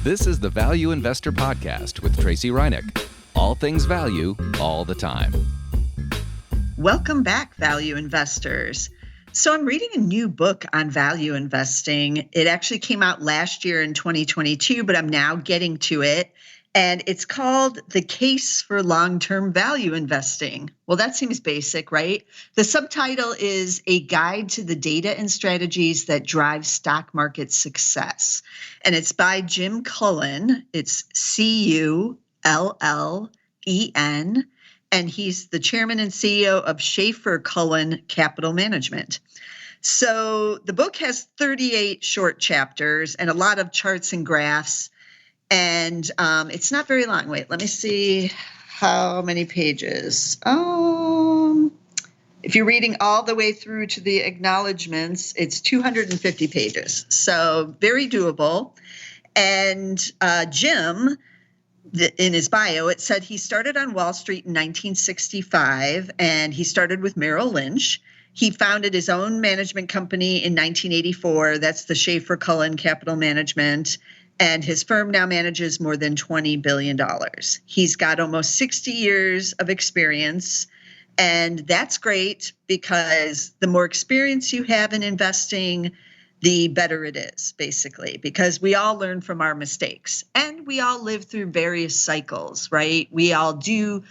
This is the Value Investor Podcast with Tracey Reineck. All things value, all the time. Welcome back, value investors. So I'm reading a new book on value investing. It actually came out last year in 2022, but I'm now getting to it. And it's called The Case for Long-Term Value Investing. Well, that seems basic, right? The subtitle is A Guide to the Data and Strategies That Drive Stock Market Success. And it's by Jim Cullen. It's Cullen. And he's the chairman and CEO of Schaefer Cullen Capital Management. So the book has 38 short chapters and a lot of charts and graphs. And it's not very long. Wait, let me see how many pages. If you're reading all the way through to the acknowledgments, it's 250 pages. So very doable. And Jim, in his bio, it said he started on Wall Street in 1965, and he started with Merrill Lynch. He founded his own management company in 1984. That's the Schaefer Cullen Capital Management. And his firm now manages more than $20 billion. He's got almost 60 years of experience. And that's great because the more experience you have in investing, the better it is, basically, because we all learn from our mistakes and we all live through various cycles, right? We all do,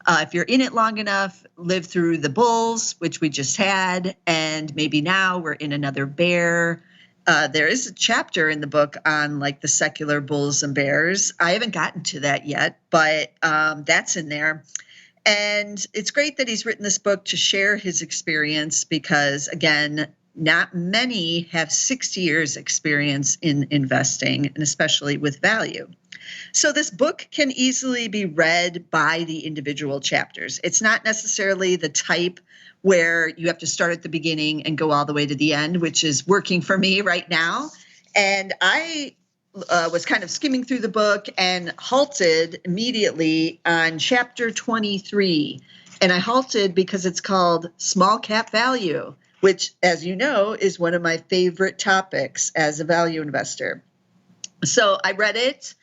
if you're in it long enough, live through the bulls, which we just had, and maybe now we're in another bear. There is a chapter in the book on like the secular bulls and bears. I haven't gotten to that yet, but that's in there. And it's great that he's written this book to share his experience because, again, not many have 60 years experience in investing, and especially with value. So this book can easily be read by the individual chapters. It's not necessarily the type where you have to start at the beginning and go all the way to the end, which is working for me right now. And I was kind of skimming through the book and halted immediately on chapter 23. And I halted because it's called Small Cap Value, which, as you know, is one of my favorite topics as a value investor. So I read it.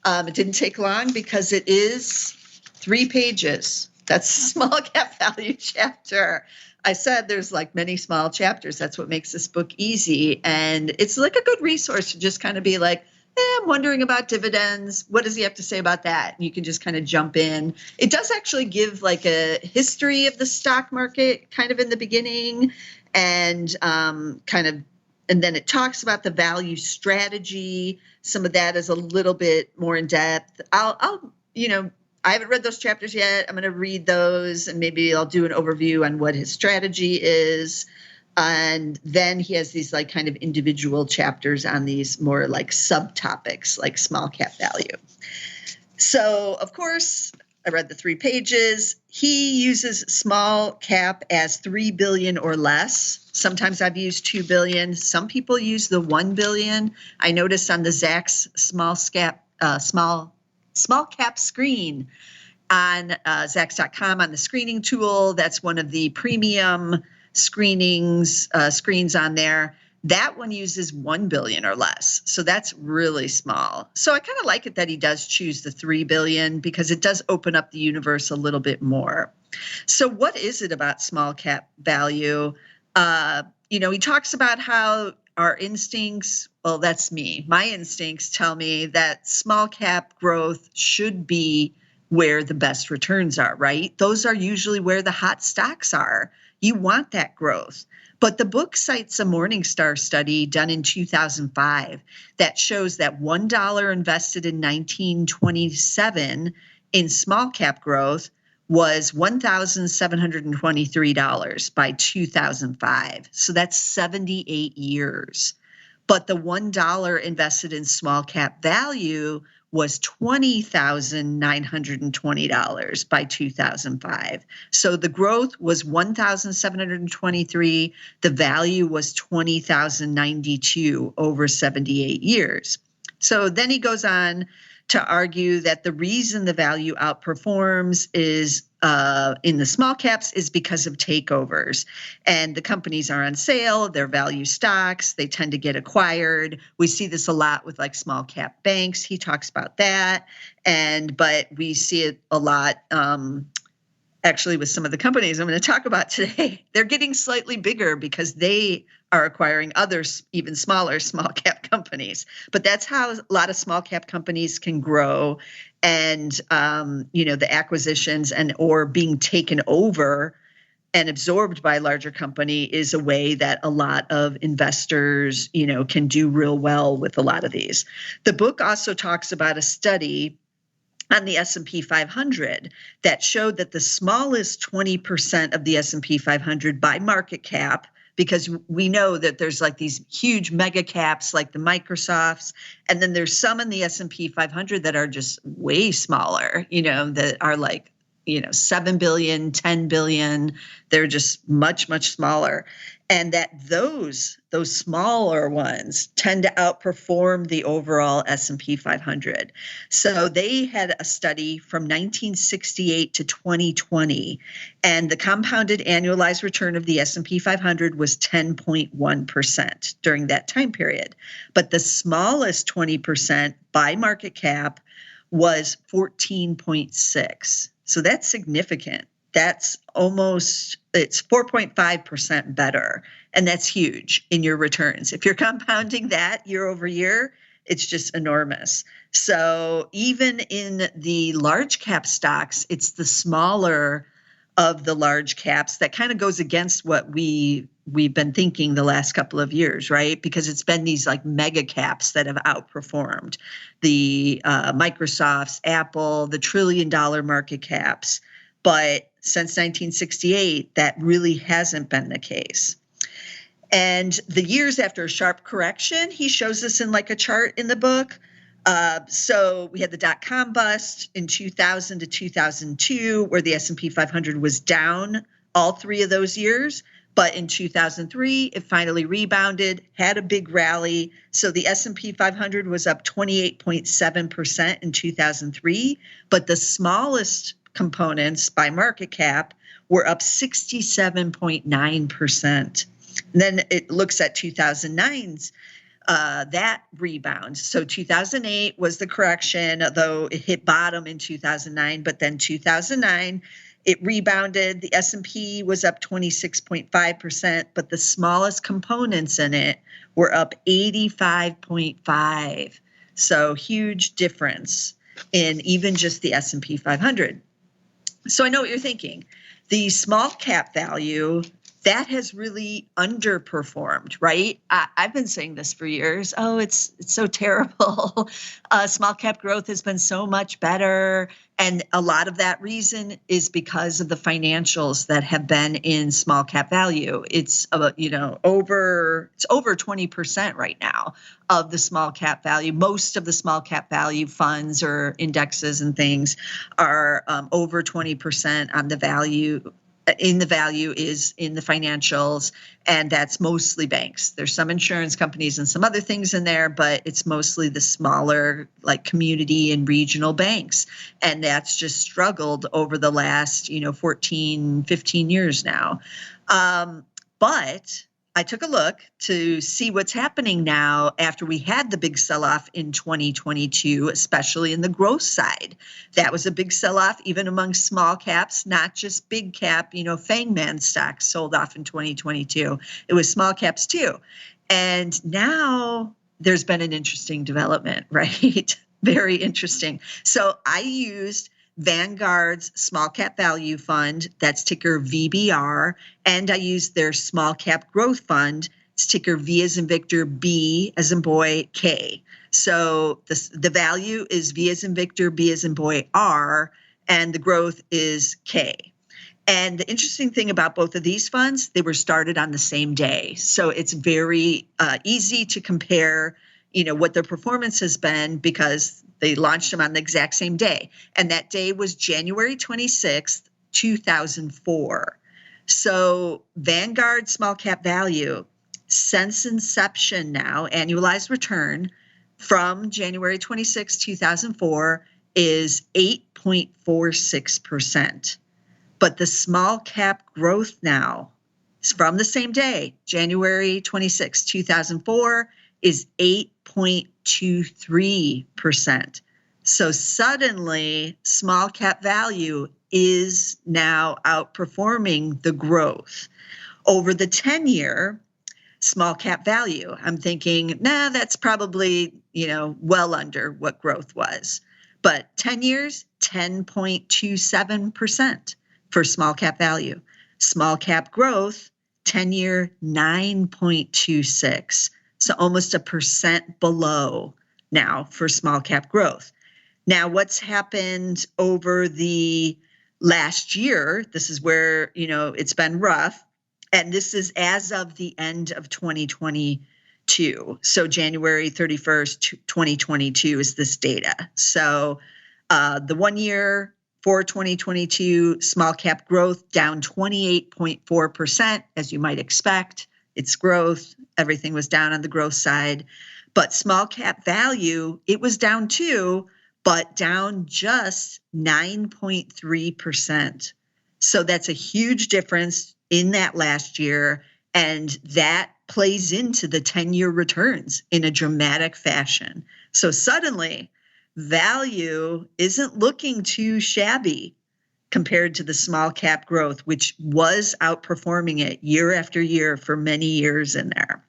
It didn't take long because it is 3 pages. That's the small cap value chapter. I said there's like many small chapters. That's what makes this book easy. And it's like a good resource to just kind of be like, I'm wondering about dividends. What does he have to say about that? And you can just kind of jump in. It does actually give like a history of the stock market kind of in the beginning and and then it talks about the value strategy. Some of that is a little bit more in depth. I haven't read those chapters yet. I'm going to read those and maybe I'll do an overview on what his strategy is. And then he has these like kind of individual chapters on these more like subtopics like small cap value. So, of course, I read the 3 pages. He uses small cap as 3 billion or less. Sometimes I've used 2 billion. Some people use the 1 billion. I noticed on the Zacks small cap screen on Zacks.com on the screening tool. That's one of the premium screens on there. That one uses 1 billion or less. So that's really small. So I kind of like it that he does choose the 3 billion because it does open up the universe a little bit more. So what is it about small cap value? He talks about how our instincts, well, that's me. My instincts tell me that small cap growth should be where the best returns are, right? Those are usually where the hot stocks are. You want that growth. But the book cites a Morningstar study done in 2005 that shows that $1 invested in 1927 in small cap growth was $1,723 by 2005. So that's 78 years. But the $1 invested in small cap value was $20,920 by 2005. So the growth was 1,723. The value was 20,092 over 78 years. So then he goes on to argue that the reason the value outperforms is in the small caps is because of takeovers. And the companies are on sale, they're value stocks, they tend to get acquired. We see this a lot with like small cap banks. He talks about that. But we see it a lot actually with some of the companies I'm going to talk about today. They're getting slightly bigger because they are acquiring others, even smaller small cap companies. But that's how a lot of small cap companies can grow. And, the acquisitions or being taken over and absorbed by a larger company is a way that a lot of investors, can do real well with a lot of these. The book also talks about a study on the S&P 500 that showed that the smallest 20% of the S&P 500 by market cap, because we know that there's like these huge mega caps like the Microsofts, and then there's some in the S&P 500 that are just way smaller, that are like, 7 billion, 10 billion. They're just much, much smaller. And that those smaller ones tend to outperform the overall S&P 500. So they had a study from 1968 to 2020, and the compounded annualized return of the S&P 500 was 10.1% during that time period. But the smallest 20% by market cap was 14.6. So that's significant. That's it's 4.5% better. And that's huge in your returns. If you're compounding that year over year, it's just enormous. So even in the large cap stocks, it's the smaller of the large caps that kind of goes against what we've been thinking the last couple of years, right? Because it's been these like mega caps that have outperformed the Microsofts, Apple, the $1 trillion market caps. But since 1968, that really hasn't been the case. And the years after a sharp correction, he shows this in like a chart in the book. So we had the dot-com bust in 2000 to 2002, where the S&P 500 was down all 3 of those years. But in 2003, it finally rebounded, had a big rally. So the S&P 500 was up 28.7% in 2003, but the smallest components by market cap were up 67.9%. And then it looks at 2009's that rebound. So 2008 was the correction, though it hit bottom in 2009. But then 2009, it rebounded. The S&P was up 26.5%, but the smallest components in it were up 85.5. So huge difference in even just the S&P 500. So I know what you're thinking. The small cap value, that has really underperformed, right? I've been saying this for years. Oh, it's so terrible. Small cap growth has been so much better. And a lot of that reason is because of the financials that have been in small cap value. It's over 20% right now of the small cap value. Most of the small cap value funds or indexes and things are over 20% on the value. In the value is in the financials, and that's mostly banks. There's some insurance companies and some other things in there, but it's mostly the smaller like community and regional banks. And that's just struggled over the last, 14, 15 years now. But I took a look to see what's happening now after we had the big sell-off in 2022, especially in the growth side. That was a big sell-off even among small caps, not just big cap, Fangman stocks sold off in 2022. It was small caps too. And now there's been an interesting development, right? Very interesting. So I used Vanguard's Small Cap Value Fund, that's ticker VBR, and I used their Small Cap Growth Fund, it's ticker V as in Victor, B as in boy, K. So the value is V as in Victor, B as in boy, R, and the growth is K. And the interesting thing about both of these funds, they were started on the same day. So it's very easy to compare, what their performance has been because they launched them on the exact same day. And that day was January 26th, 2004. So Vanguard Small Cap Value, since inception now, annualized return from January 26, 2004 is 8.46%. But the small cap growth now is from the same day, January 26, 2004, is 8.23%. So suddenly, small cap value is now outperforming the growth. Over the 10-year small cap value, I'm thinking, that's probably, well under what growth was. But 10 years, 10.27% for small cap value. Small cap growth, 10-year, 9.26. So almost 1% below now for small cap growth. Now, what's happened over the last year, this is where, it's been rough. And this is as of the end of 2022. So January 31st, 2022 is this data. So the 1 year for 2022, small cap growth down 28.4%, as you might expect. It's growth. Everything was down on the growth side. But small cap value, it was down too, but down just 9.3%. So that's a huge difference in that last year. And that plays into the 10-year returns in a dramatic fashion. So suddenly, value isn't looking too shabby compared to the small cap growth, which was outperforming it year after year for many years in there.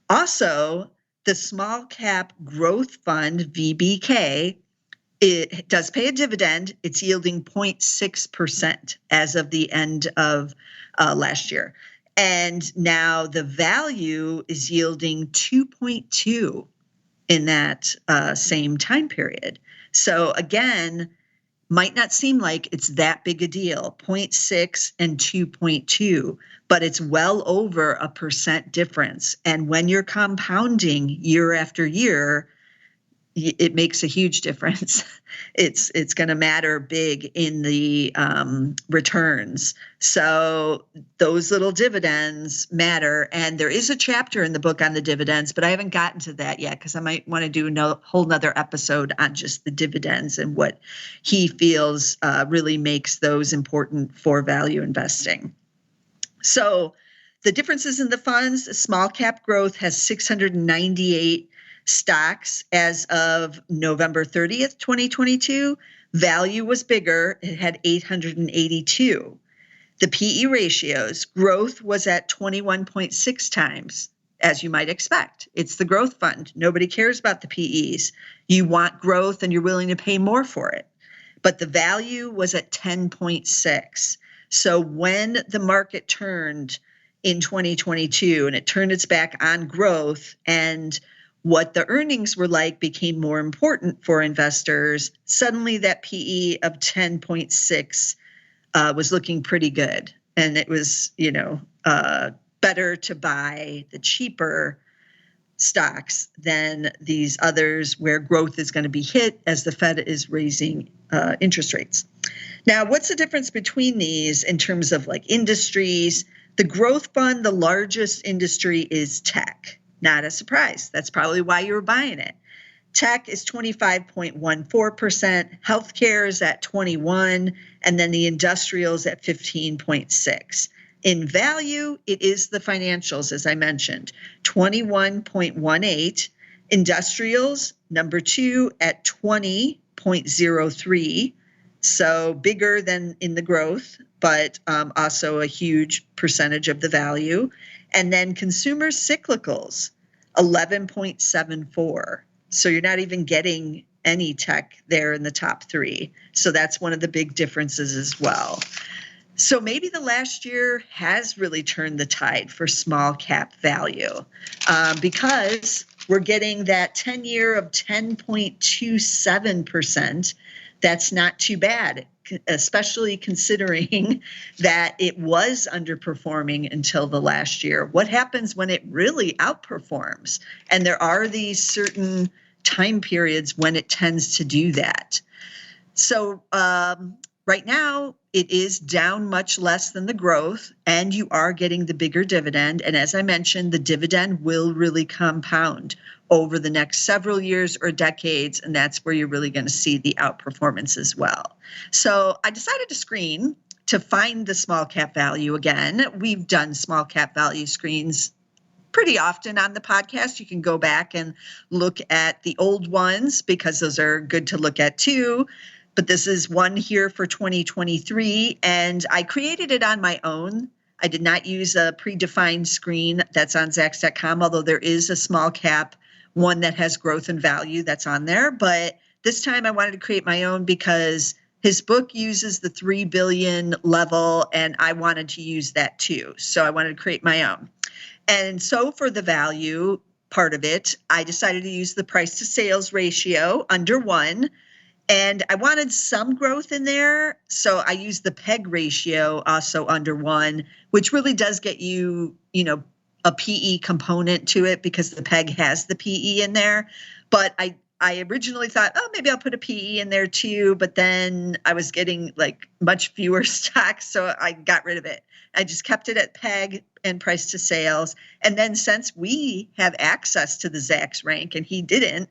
Also, the small cap growth fund, VBK, it does pay a dividend. It's yielding 0.6% as of the end of last year. And now the value is yielding 2.2 in that same time period. So again, might not seem like it's that big a deal, 0.6 and 2.2, but it's well over 1% difference. And when you're compounding year after year, it makes a huge difference. It's going to matter big in the returns. So those little dividends matter. And there is a chapter in the book on the dividends, but I haven't gotten to that yet because I might want to do a whole nother episode on just the dividends and what he feels really makes those important for value investing. So the differences in the funds, small cap growth has 698 stocks as of November 30th, 2022. Value was bigger. It had 882. The PE ratios, growth was at 21.6 times, as you might expect. It's the growth fund. Nobody cares about the PEs. You want growth and you're willing to pay more for it. But the value was at 10.6. So when the market turned in 2022 and it turned its back on growth and what the earnings were like became more important for investors, suddenly that PE of 10.6 was looking pretty good. And it was, better to buy the cheaper stocks than these others where growth is going to be hit as the Fed is raising interest rates. Now, what's the difference between these in terms of like industries? The growth fund, the largest industry is tech. Not a surprise. That's probably why you were buying it. Tech is 25.14%, healthcare is at 21%, and then the industrials at 15.6%. In value, it is the financials, as I mentioned, 21.18%, industrials, number 2 at 20.03%, so bigger than in the growth, but also a huge percentage of the value. And then consumer cyclicals, 11.74%. So you're not even getting any tech there in the top 3. So that's one of the big differences as well. So maybe the last year has really turned the tide for small cap value because we're getting that 10-year of 10.27%. That's not too bad, especially considering that it was underperforming until the last year. What happens when it really outperforms? And there are these certain time periods when it tends to do that. So right now, it is down much less than the growth, and you are getting the bigger dividend. And as I mentioned, the dividend will really compound over the next several years or decades, and that's where you're really going to see the outperformance as well. So I decided to screen to find the small cap value again. We've done small cap value screens pretty often on the podcast. You can go back and look at the old ones because those are good to look at too. But this is one here for 2023, and I created it on my own. I did not use a predefined screen that's on Zacks.com, although there is a small cap one that has growth and value that's on there. But this time I wanted to create my own because his book uses the 3 billion level, and I wanted to use that too. So I wanted to create my own. And so for the value part of it, I decided to use the price to sales ratio under 1. And I wanted some growth in there. So I used the PEG ratio also under 1, which really does get you, a PE component to it because the PEG has the PE in there. But I originally thought, maybe I'll put a PE in there too. But then I was getting like much fewer stocks. So I got rid of it. I just kept it at PEG and price to sales. And then since we have access to the Zacks rank and he didn't,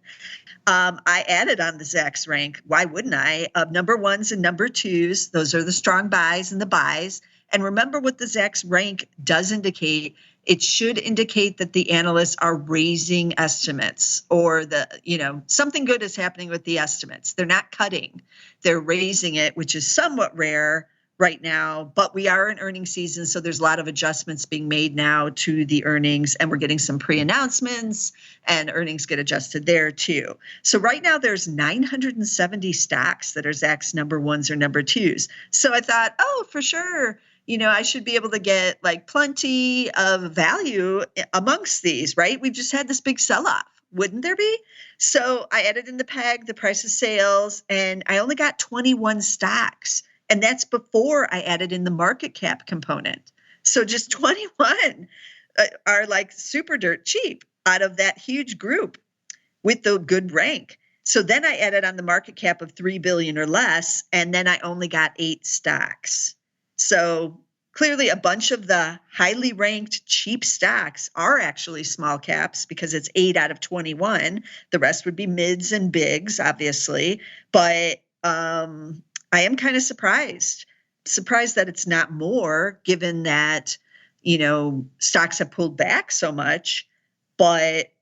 I added on the Zacks rank. Why wouldn't I? Of number 1s and number 2s. Those are the strong buys and the buys. And remember what the Zacks rank does indicate. It should indicate that the analysts are raising estimates or something good is happening with the estimates. They're not cutting. They're raising it, which is somewhat rare right now, but we are in earnings season. So there's a lot of adjustments being made now to the earnings, and we're getting some pre-announcements and earnings get adjusted there too. So right now there's 970 stocks that are Zacks number 1s or number 2s. So I thought, for sure, I should be able to get like plenty of value amongst these, right? We've just had this big sell-off. Wouldn't there be? So I added in the PEG, the price of sales, and I only got 21 stocks. And that's before I added in the market cap component. So just 21 are like super dirt cheap out of that huge group with the good rank. So then I added on the market cap of 3 billion or less, and then I only got 8 stocks. So clearly a bunch of the highly ranked cheap stocks are actually small caps because it's 8 out of 21. The rest would be mids and bigs, obviously. But I am kind of surprised that it's not more, given that, stocks have pulled back so much. But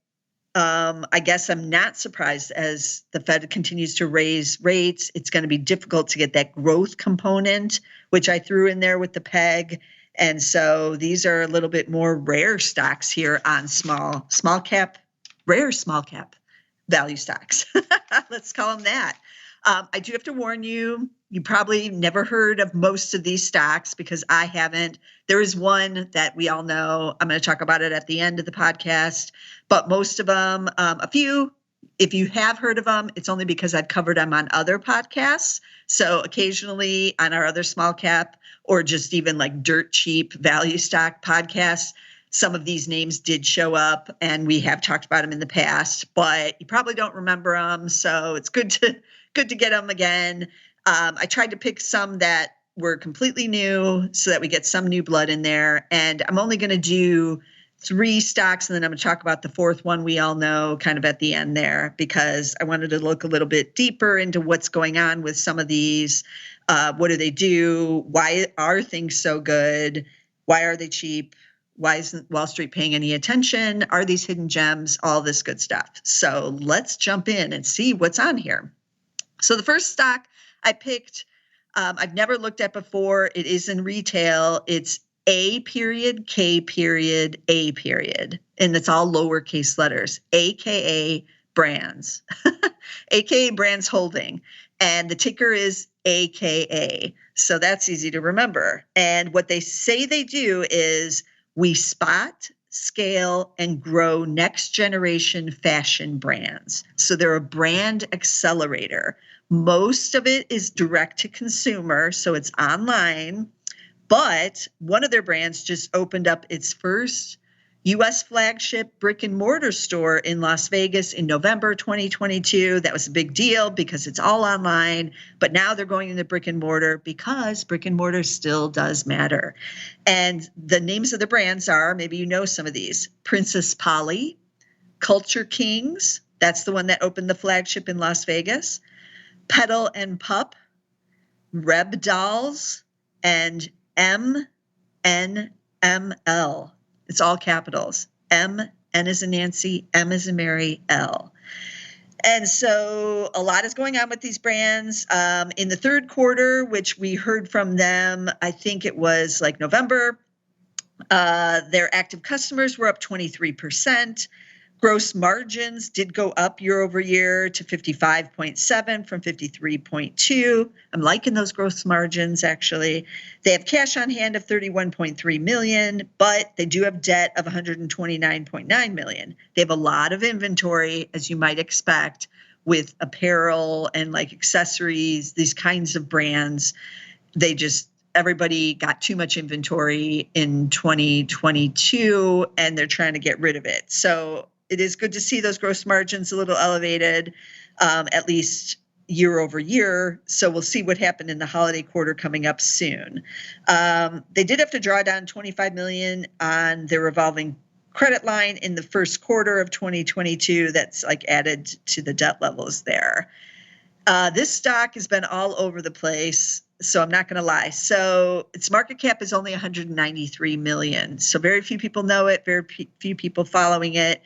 I guess I'm not surprised as the Fed continues to raise rates. It's going to be difficult to get that growth component, which I threw in there with the PEG. And so these are a little bit more rare stocks here on small cap value stocks. Let's call them that. I do have to warn you, you probably never heard of most of these stocks because I haven't. There is one that we all know. I'm going to talk about it at the end of the podcast, but most of them, a few, if you have heard of them, it's only because I've covered them on other podcasts. So occasionally on our other small cap or just even like dirt cheap value stock podcasts, some of these names did show up and we have talked about them in the past, but you probably don't remember them. So it's good to get them again. I tried to pick some that were completely new so that we get some new blood in there. And I'm only going to do 3 stocks, and then I'm going to talk about the 4th one we all know kind of at the end there because I wanted to look a little bit deeper into what's going on with some of these. What do they do? Why are things so good? Why are they cheap? Why isn't Wall Street paying any attention? Are these hidden gems? All this good stuff. So let's jump in and see what's on here. So the first stock I picked, I've never looked at before. It is in retail. It's A period, K period, A period. And it's all lowercase letters, AKA Brands, AKA Brands Holding. And the ticker is AKA. So that's easy to remember. And what they say they do is we spot, scale, and grow next generation fashion brands. So they're a brand accelerator. Most of it is direct to consumer, so it's online. But one of their brands just opened up its first U.S. flagship brick and mortar store in Las Vegas in November 2022. That was a big deal because it's all online. But now they're going into brick and mortar because brick and mortar still does matter. And the names of the brands are, maybe you know some of these, Princess Polly, Culture Kings. That's the one that opened the flagship in Las Vegas. Petal and Pup, Reb Dolls, and MNML. It's all capitals. N as in Nancy, M as in Mary, L. And so a lot is going on with these brands. In the third quarter, which we heard from them, I think it was like November, their active customers were up 23%. Gross margins did go up year over year to 55.7 from 53.2. I'm liking those gross margins, actually. They have cash on hand of 31.3 million, but they do have debt of 129.9 million. They have a lot of inventory, as you might expect, with apparel and like accessories, these kinds of brands. Everybody got too much inventory in 2022 and they're trying to get rid of it. So it is good to see those gross margins a little elevated, at least year over year. So we'll see what happened in the holiday quarter coming up soon. They did have to draw down $25 million on their revolving credit line in the first quarter of 2022. That's like added to the debt levels there. This stock has been all over the place, so I'm not going to lie. So its market cap is only 193 million. So very few people know it, very few people following it.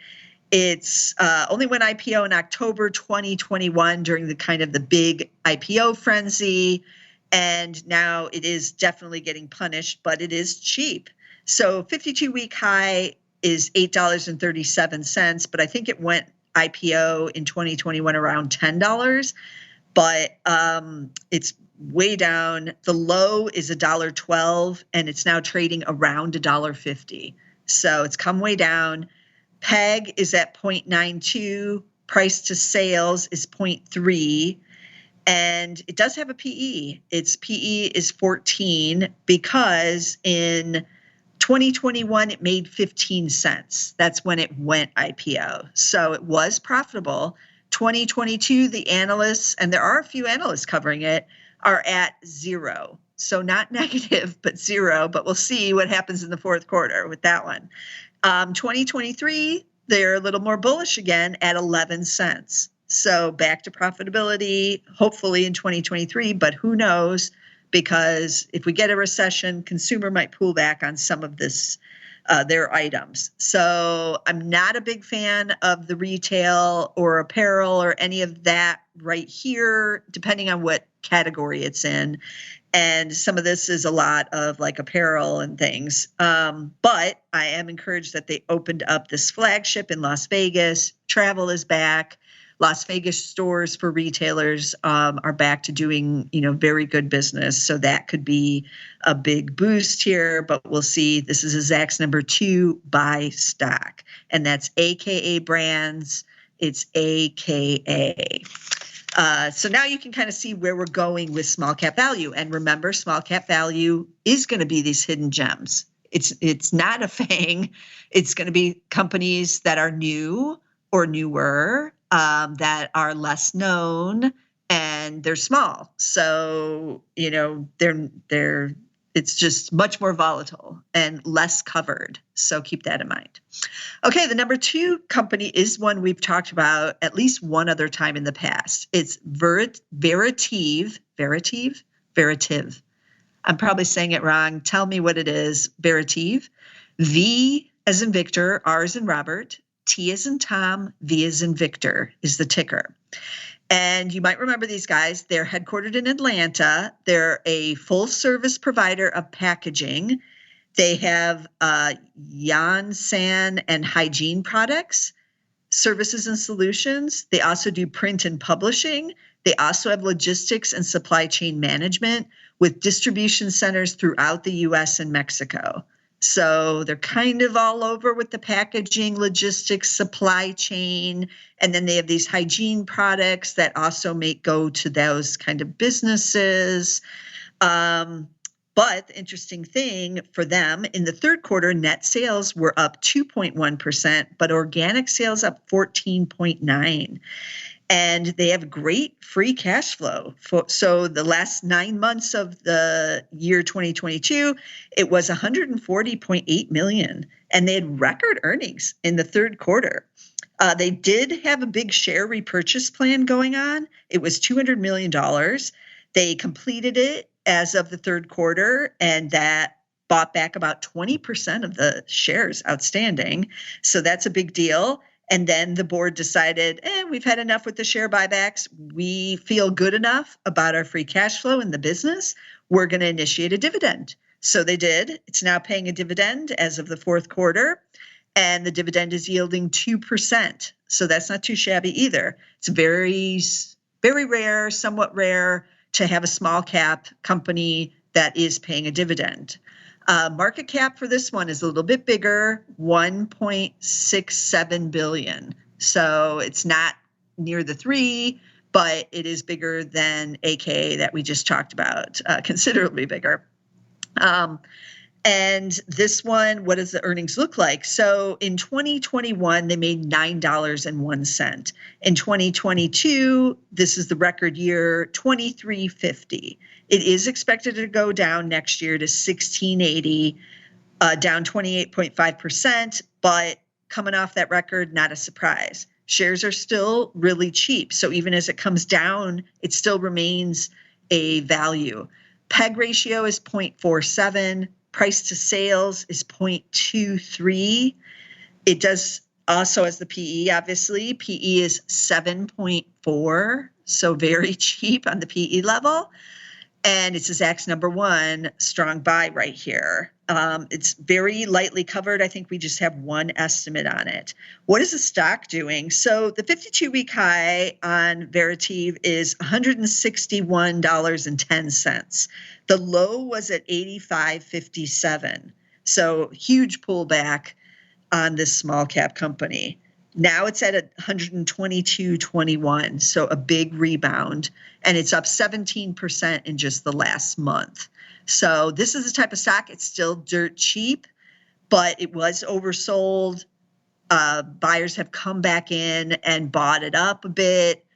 It's only went IPO in October 2021 during the kind of the big IPO frenzy. And now it is definitely getting punished, but it is cheap. So 52-week high is $8.37, but I think it went IPO in 2021 around $10. But it's way down. The low is $1.12, and it's now trading around $1.50. So it's come way down. PEG is at 0.92. Price to sales is 0.3. And it does have a PE. Its PE is 14 because in 2021, it made 15 cents. That's when it went IPO. So it was profitable. 2022, the analysts, and there are a few analysts covering it, are at 0. So not negative, but 0. But we'll see what happens in the fourth quarter with that one. 2023, they're a little more bullish again at 11 cents. So back to profitability, hopefully in 2023, but who knows? Because if we get a recession, consumer might pull back on some of this, their items. So I'm not a big fan of the retail or apparel or any of that right here, depending on what category it's in. And some of this is a lot of like apparel and things. But I am encouraged that they opened up this flagship in Las Vegas. Travel is back. Las Vegas stores for retailers are back to doing, very good business. So that could be a big boost here, but we'll see. This is a Zacks number 2 buy stock, and that's AKA Brands. It's AKA. So now you can kind of see where we're going with small cap value. And remember, small cap value is going to be these hidden gems. It's not a FANG. It's going to be companies that are new or newer, that are less known, and they're small. So, it's just much more volatile and less covered. So keep that in mind. Okay, the number 2 company is one we've talked about at least one other time in the past. It's VRTV. I'm probably saying it wrong. Tell me what it is. VRTV. V as in Victor, R as in Robert, T as in Tom, V as in Victor is the ticker. And you might remember these guys. They're headquartered in Atlanta. They're a full service provider of packaging. They have Janssen and hygiene products, services and solutions. They also do print and publishing. They also have logistics and supply chain management with distribution centers throughout the U.S. and Mexico. So they're kind of all over with the packaging, logistics, supply chain, and then they have these hygiene products that also go to those kind of businesses. But the interesting thing for them, in the third quarter, net sales were up 2.1%, but organic sales up 14.9%. And they have great free cash flow. So the last 9 months of the year 2022, it was $140.8 million. And they had record earnings in the third quarter. They did have a big share repurchase plan going on. It was $200 million. They completed it as of the third quarter, and that bought back about 20% of the shares outstanding. So that's a big deal. And then the board decided, we've had enough with the share buybacks. We feel good enough about our free cash flow in the business. We're going to initiate a dividend. So they did. It's now paying a dividend as of the fourth quarter, and the dividend is yielding 2%. So that's not too shabby either. It's very, very rare, somewhat rare to have a small cap company that is paying a dividend. Market cap for this one is a little bit bigger, $1.67 billion. So it's not near the 3, but it is bigger than AK that we just talked about, considerably bigger. And this one, what does the earnings look like? So in 2021, they made $9.01. In 2022, this is the record year, $23.50. It is expected to go down next year to $16.80, down 28.5%, but coming off that record, not a surprise. Shares are still really cheap. So even as it comes down, it still remains a value. PEG ratio is 0.47. Price to sales is 0.23. It does also has the PE, obviously. PE is 7.4, so very cheap on the PE level. And it's a Zacks number 1, strong buy right here. It's very lightly covered. I think we just have one estimate on it. What is the stock doing? So the 52-week high on VRTV is $161.10. The low was at $85.57. So huge pullback on this small cap company. Now it's at $122.21, so a big rebound, and it's up 17% in just the last month. So this is the type of stock, it's still dirt cheap, but it was oversold. Buyers have come back in and bought it up a bit.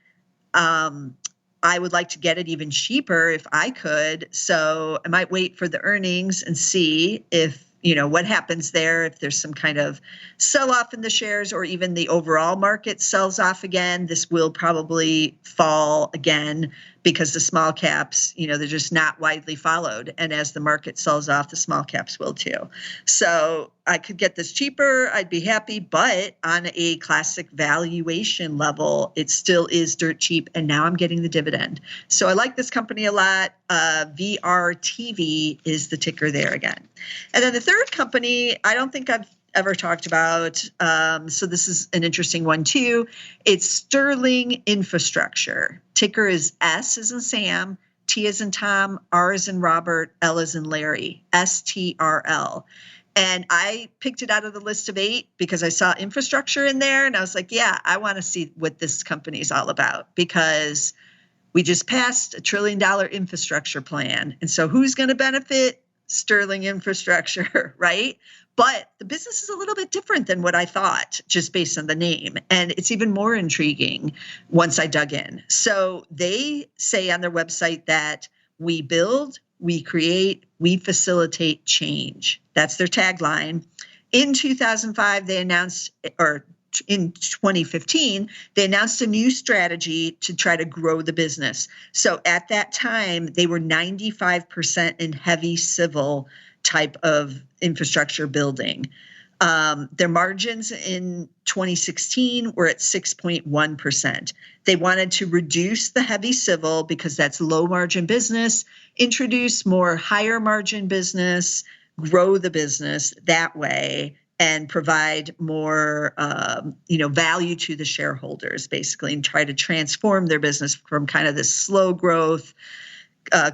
I would like to get it even cheaper if I could. So I might wait for the earnings and see if, what happens there, if there's some kind of sell-off in the shares or even the overall market sells off again. This will probably fall again because the small caps, they're just not widely followed. And as the market sells off, the small caps will too. So I could get this cheaper. I'd be happy. But on a classic valuation level, it still is dirt cheap. And now I'm getting the dividend. So I like this company a lot. VRTV is the ticker there again. And then the third company, I don't think I've ever talked about. So this is an interesting one too. It's Sterling Infrastructure. Ticker is S as in Sam, T as in Tom, R as in Robert, L as in Larry, STRL. And I picked it out of the list of 8 because I saw infrastructure in there. And I was like, yeah, I want to see what this company is all about because we just passed $1 trillion infrastructure plan. And so who's going to benefit? Sterling Infrastructure, right? But the business is a little bit different than what I thought, just based on the name. And it's even more intriguing once I dug in. So they say on their website that we build, we create, we facilitate change. That's their tagline. In 2005, they announced, or in 2015, they announced a new strategy to try to grow the business. So at that time, they were 95% in heavy civil type of infrastructure building. Their margins in 2016 were at 6.1%. They wanted to reduce the heavy civil because that's low margin business, introduce more higher margin business, grow the business that way, and provide more, value to the shareholders, basically, and try to transform their business from kind of this slow growth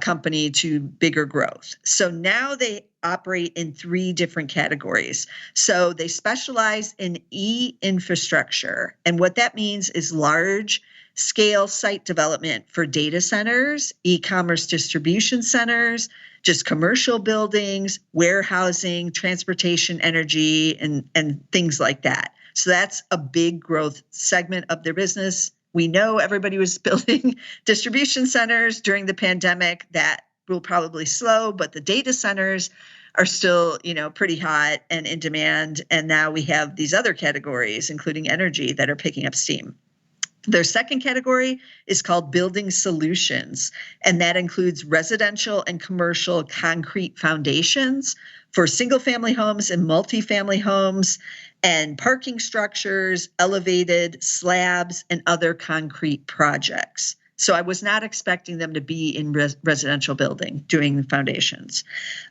company to bigger growth. So now they operate in 3 different categories. So they specialize in e-infrastructure. And what that means is large scale site development for data centers, e-commerce distribution centers, just commercial buildings, warehousing, transportation, energy, and things like that. So that's a big growth segment of their business. We know everybody was building distribution centers during the pandemic. That will probably slow, but the data centers are still, pretty hot and in demand. And now we have these other categories, including energy, that are picking up steam. Their second category is called Building Solutions, and that includes residential and commercial concrete foundations for single-family homes and multifamily homes, and parking structures, elevated slabs, and other concrete projects. So I was not expecting them to be in residential building doing the foundations.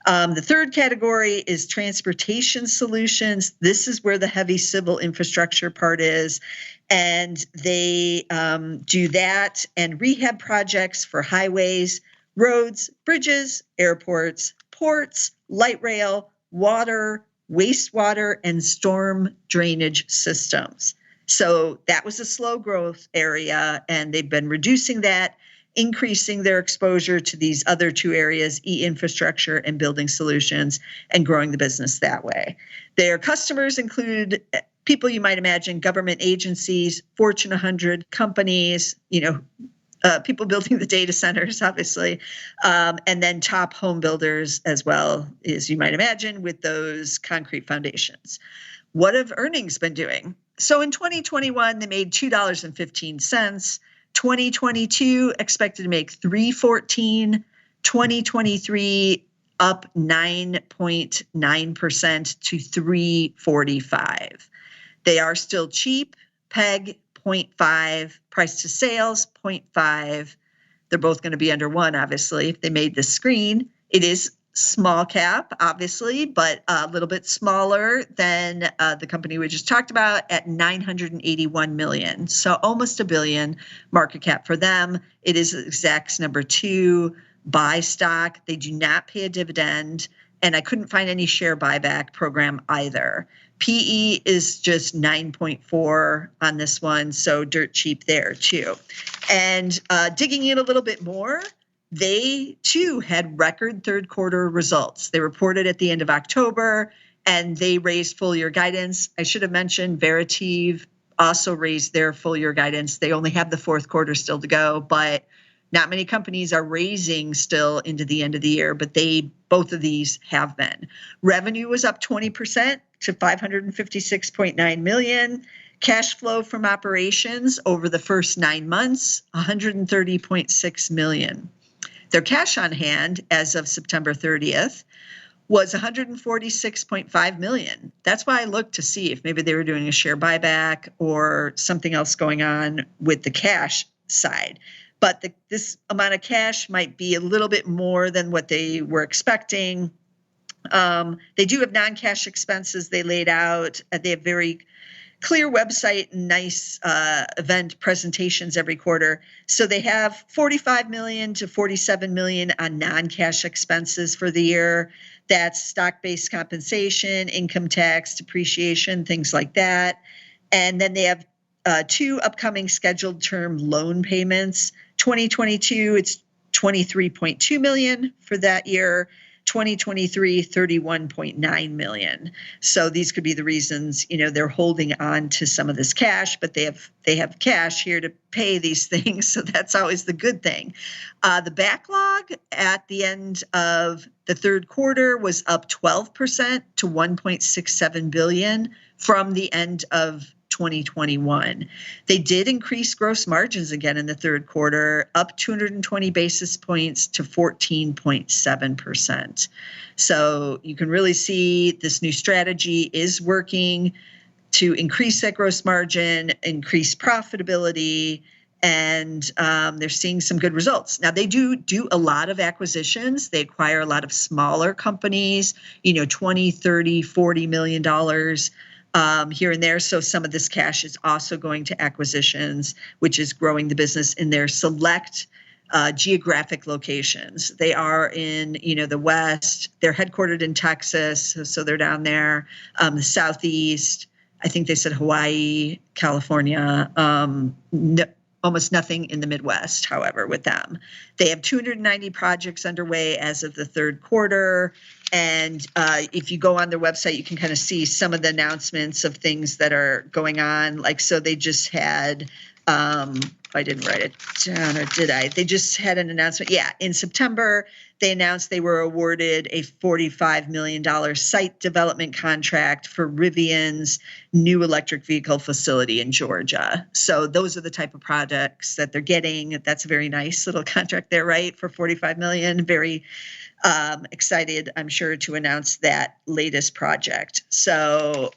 The third category is transportation solutions. This is where the heavy civil infrastructure part is. And they do that and rehab projects for highways, roads, bridges, airports, ports, light rail, water, wastewater, and storm drainage systems. So that was a slow growth area, and they've been reducing that, increasing their exposure to these other two areas, e-infrastructure and building solutions, and growing the business that way. Their customers include people you might imagine, government agencies, Fortune 100 companies, people building the data centers, obviously, and then top home builders as well, as you might imagine, with those concrete foundations. What have earnings been doing? So in 2021, they made $2.15. 2022 expected to make $3.14. 2023 up 9.9% to $3.45. They are still cheap. PEG 0.5, price to sales 0.5. They're both going to be under 1, obviously, if they made the screen. It is small cap, obviously, but a little bit smaller than the company we just talked about at $981 million. So almost $1 billion market cap for them. It is Zacks number 2 buy stock. They do not pay a dividend, and I couldn't find any share buyback program either. PE is just 9.4 on this one, so dirt cheap there too. And digging in a little bit more, they too had record third quarter results. They reported at the end of October, and they raised full year guidance. I should have mentioned VRTV also raised their full year guidance. They only have the fourth quarter still to go, but not many companies are raising still into the end of the year, but both of these have been. Revenue was up 20% to $556.9 million. Cash flow from operations over the first 9 months, $130.6 million. Their cash on hand as of September 30th was $146.5 million. That's why I looked to see if maybe they were doing a share buyback or something else going on with the cash side. But this amount of cash might be a little bit more than what they were expecting. They do have non-cash expenses they laid out. They have very clear website and nice event presentations every quarter. So they have $45 million to $47 million on non-cash expenses for the year. That's stock-based compensation, income tax, depreciation, things like that. And then they have 2 upcoming scheduled term loan payments. 2022, it's $23.2 million for that year. 2023, $31.9 million. So these could be the reasons, they're holding on to some of this cash, but they have cash here to pay these things. So that's always the good thing. The backlog at the end of the third quarter was up 12% to $1.67 billion from the end of 2021. They did increase gross margins again in the third quarter, up 220 basis points to 14.7%. So you can really see this new strategy is working to increase that gross margin, increase profitability, and they're seeing some good results. Now, they do a lot of acquisitions. They acquire a lot of smaller companies, $20, $30, $40 million here and there. So some of this cash is also going to acquisitions, which is growing the business in their select geographic locations. They are in, the West. They're headquartered in Texas, so they're down there. The Southeast, I think they said Hawaii, California. Almost nothing in the Midwest, however, with them. They have 290 projects underway as of the third quarter. And if you go on their website, you can kind of see some of the announcements of things that are going on. So they just had I didn't write it down, or did I? They just had an announcement. Yeah, in September, they announced they were awarded a $45 million site development contract for Rivian's new electric vehicle facility in Georgia. So those are the type of projects that they're getting. That's a very nice little contract there, right? For $45 million. Very excited, I'm sure, to announce that latest project. So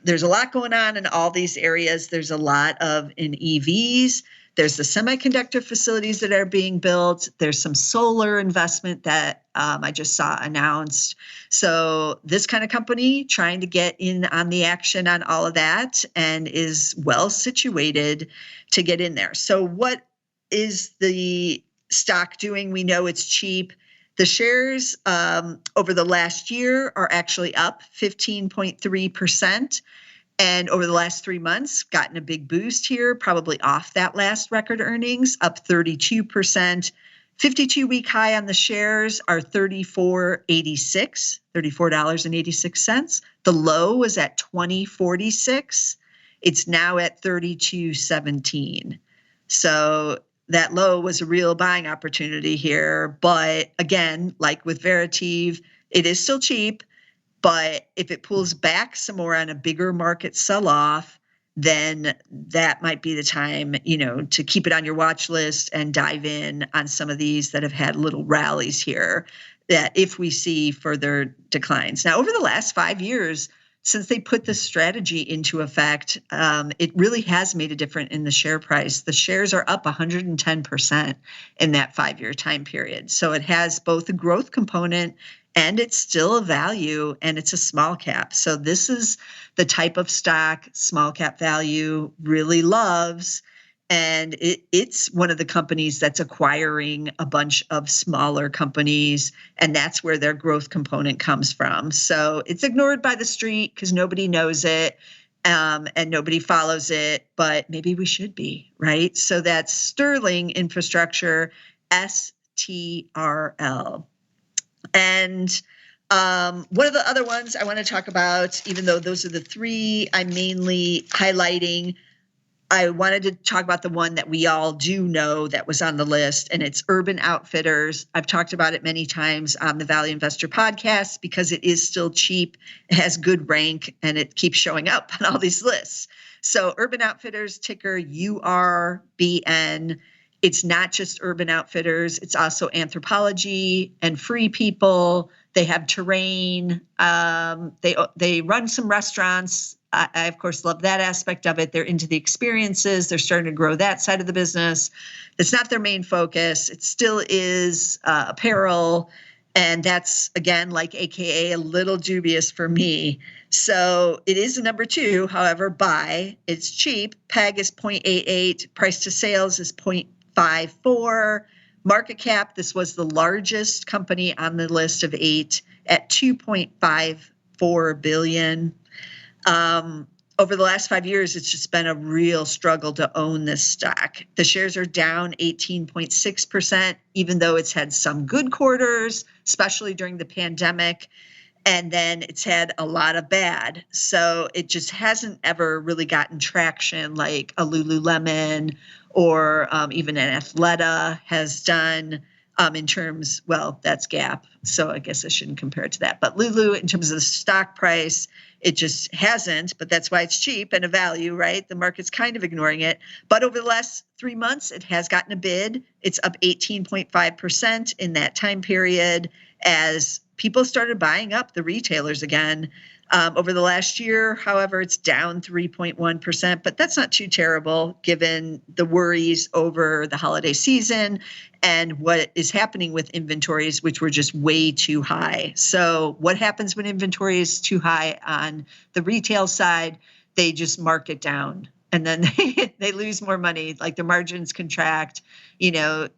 there's a lot going on in all these areas. There's a lot in EVs. There's the semiconductor facilities that are being built. There's some solar investment that I just saw announced. So this kind of company trying to get in on the action on all of that and is well situated to get in there. So what is the stock doing? We know it's cheap. The shares over the last year are actually up 15.3%. And over the last 3 months, gotten a big boost here, probably off that last record earnings, up 32%. 52-week high on the shares are $34.86. The low was at $20.46. It's now at $32.17. So that low was a real buying opportunity here. But again, like with VRTV, it is still cheap. But if it pulls back some more on a bigger market sell-off, then that might be the time, to keep it on your watch list and dive in on some of these that have had little rallies here, that if we see further declines. Now, over the last 5 years, since they put this strategy into effect, it really has made a difference in the share price. The shares are up 110% in that 5-year time period. So it has both a growth component and it's still a value, and it's a small cap. So this is the type of stock small cap value really loves. And it's one of the companies that's acquiring a bunch of smaller companies, and that's where their growth component comes from. So it's ignored by the street because nobody knows it and nobody follows it, but maybe we should be, right? So that's Sterling Infrastructure, STRL. And one of the other ones I want to talk about, even though those are the three I'm mainly highlighting, I wanted to talk about the one that we all do know that was on the list, and it's Urban Outfitters. I've talked about it many times on the Value Investor podcast because it is still cheap, it has good rank, and it keeps showing up on all these lists. So Urban Outfitters, ticker URBN. It's not just Urban Outfitters. It's also Anthropologie and Free People. They have Terrain. They run some restaurants. I, of course, love that aspect of it. They're into the experiences. They're starting to grow that side of the business. It's not their main focus. It still is apparel. And that's, again, like AKA, a little dubious for me. So it is a number 2, however, buy. It's cheap. PEG is 0.88. Price to sales is 0.54. Market cap, this was the largest company on the list of 8 at $2.54 billion. Over the last 5 years, it's just been a real struggle to own this stock. The shares are down 18.6%, even though it's had some good quarters, especially during the pandemic. And then it's had a lot of bad. So it just hasn't ever really gotten traction like a Lululemon or even an Athleta has done in terms, well, that's Gap. So I guess I shouldn't compare it to that. But Lulu, in terms of the stock price, it just hasn't, but that's why it's cheap and a value, right? The market's kind of ignoring it. But over the last 3 months, it has gotten a bid. It's up 18.5% in that time period as people started buying up the retailers again. Over the last year, however, it's down 3.1%, but that's not too terrible given the worries over the holiday season and what is happening with inventories, which were just way too high. So what happens when inventory is too high on the retail side? They just mark it down. And then they lose more money, like their margins contract.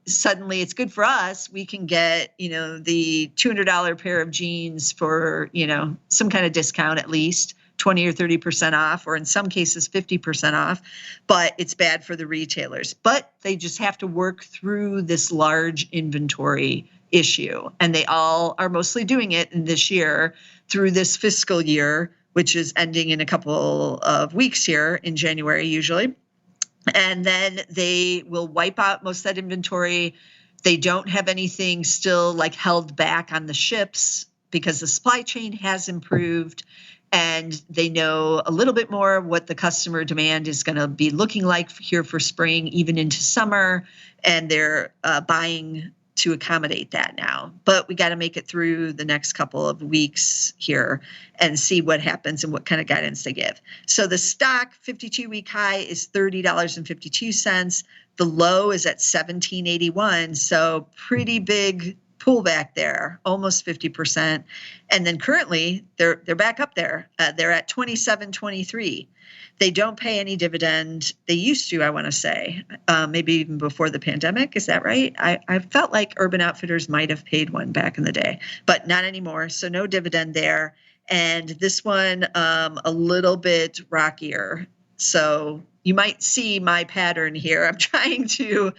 Suddenly it's good for us. We can get, the $200 pair of jeans for, some kind of discount, at least 20 or 30% off, or in some cases 50% off. But it's bad for the retailers. But they just have to work through this large inventory issue. And they all are mostly doing it in this year through this fiscal year, which is ending in a couple of weeks here in January usually. And then they will wipe out most of that inventory. They don't have anything still like held back on the ships because the supply chain has improved, and they know a little bit more what the customer demand is going to be looking like here for spring, even into summer, and they're buying to accommodate that now. But we got to make it through the next couple of weeks here and see what happens and what kind of guidance they give. So the stock 52-week high is $30.52. The low is at $17.81. So pretty big pullback there, almost 50%. And then currently they're back up there. They're at $27.23. They don't pay any dividend. They used to, I want to say, maybe even before the pandemic. Is that right? I felt like Urban Outfitters might have paid one back in the day, but not anymore. So no dividend there. And this one, a little bit rockier. So you might see my pattern here. I'm trying to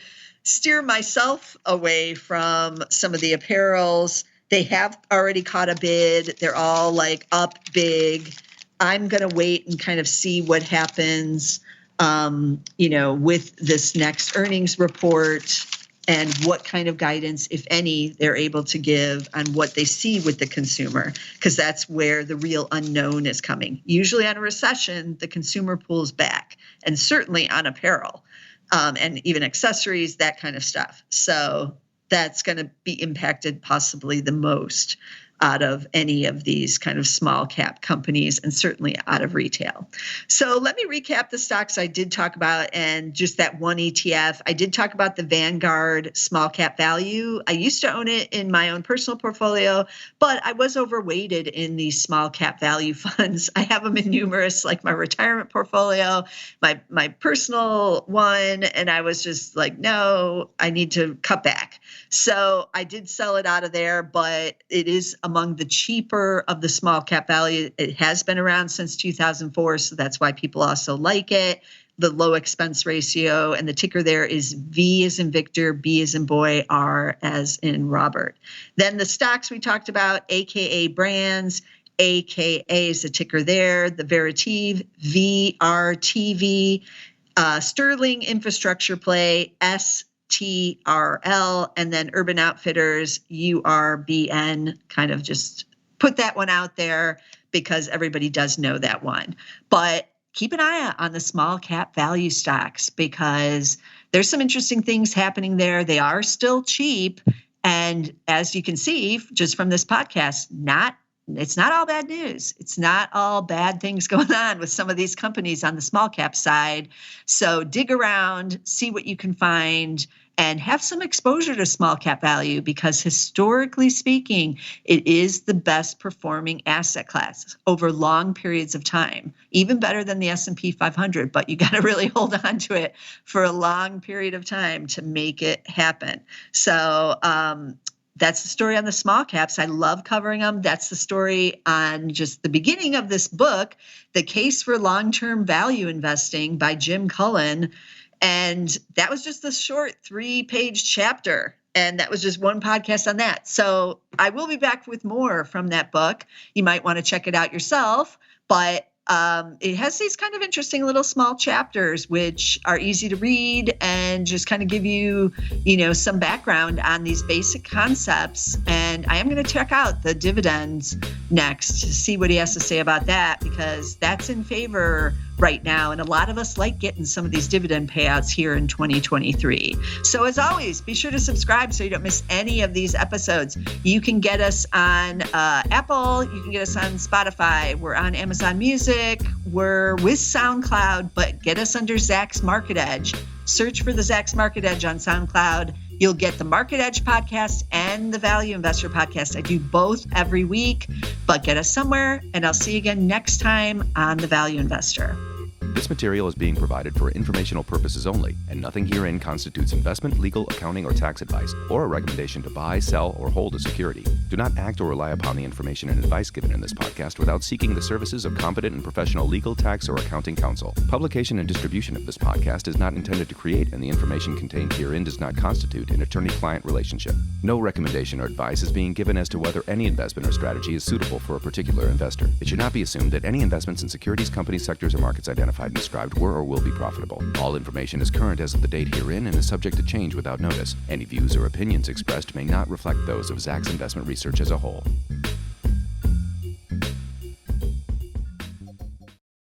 steer myself away from some of the apparels. They have already caught a bid. They're all like up big. I'm going to wait and kind of see what happens, with this next earnings report and what kind of guidance, if any, they're able to give on what they see with the consumer, because that's where the real unknown is coming. Usually on a recession, the consumer pulls back, and certainly on apparel and even accessories, that kind of stuff. So that's going to be impacted possibly the most out of any of these kind of small cap companies, and certainly out of retail. So let me recap the stocks I did talk about, and just that one ETF. I did talk about the Vanguard small cap value. I used to own it in my own personal portfolio, but I was overweighted in these small cap value funds. I have them in numerous, like my retirement portfolio, my personal one, and I was just like, no, I need to cut back. So I did sell it out of there, but it is among the cheaper of the small cap value. It has been around since 2004, so that's why people also like it. The low expense ratio, and the ticker there is V as in Victor, B as in boy, R as in Robert. Then the stocks we talked about, AKA Brands, AKA is the ticker there, the VRTV, VRTV, Sterling Infrastructure Play, STRL, and then Urban Outfitters, URBN. Kind of just put that one out there because everybody does know that one. But keep an eye on the small cap value stocks, because there's some interesting things happening there. They are still cheap. And as you can see, just from this podcast, it's not all bad news. It's not all bad things going on with some of these companies on the small cap side. So dig around, see what you can find, and have some exposure to small cap value, because historically speaking, it is the best performing asset class over long periods of time, even better than the S&P 500. But you got to really hold on to it for a long period of time to make it happen. So, that's the story on the small caps. I love covering them. That's the story on just the beginning of this book, The Case for Long-Term Value Investing by Jim Cullen. And that was just a short 3-page chapter. And that was just one podcast on that. So I will be back with more from that book. You might want to check it out yourself. But it has these kind of interesting little small chapters, which are easy to read and just kind of give you, some background on these basic concepts. And I am going to check out the dividends next to see what he has to say about that, because that's in favor right now. And a lot of us like getting some of these dividend payouts here in 2023. So as always, be sure to subscribe so you don't miss any of these episodes. You can get us on Apple. You can get us on Spotify. We're on Amazon Music. We're with SoundCloud, but get us under Zacks Market Edge. Search for the Zacks Market Edge on SoundCloud. You'll get the Market Edge podcast and the Value Investor podcast. I do both every week, but get us somewhere, and I'll see you again next time on The Value Investor. This material is being provided for informational purposes only, and nothing herein constitutes investment, legal, accounting, or tax advice, or a recommendation to buy, sell, or hold a security. Do not act or rely upon the information and advice given in this podcast without seeking the services of competent and professional legal, tax, or accounting counsel. Publication and distribution of this podcast is not intended to create, and the information contained herein does not constitute an attorney-client relationship. No recommendation or advice is being given as to whether any investment or strategy is suitable for a particular investor. It should not be assumed that any investments in securities, companies, sectors, or markets identified item described were or will be profitable. All information is current as of the date herein and is subject to change without notice. Any views or opinions expressed may not reflect those of Zacks Investment Research as a whole.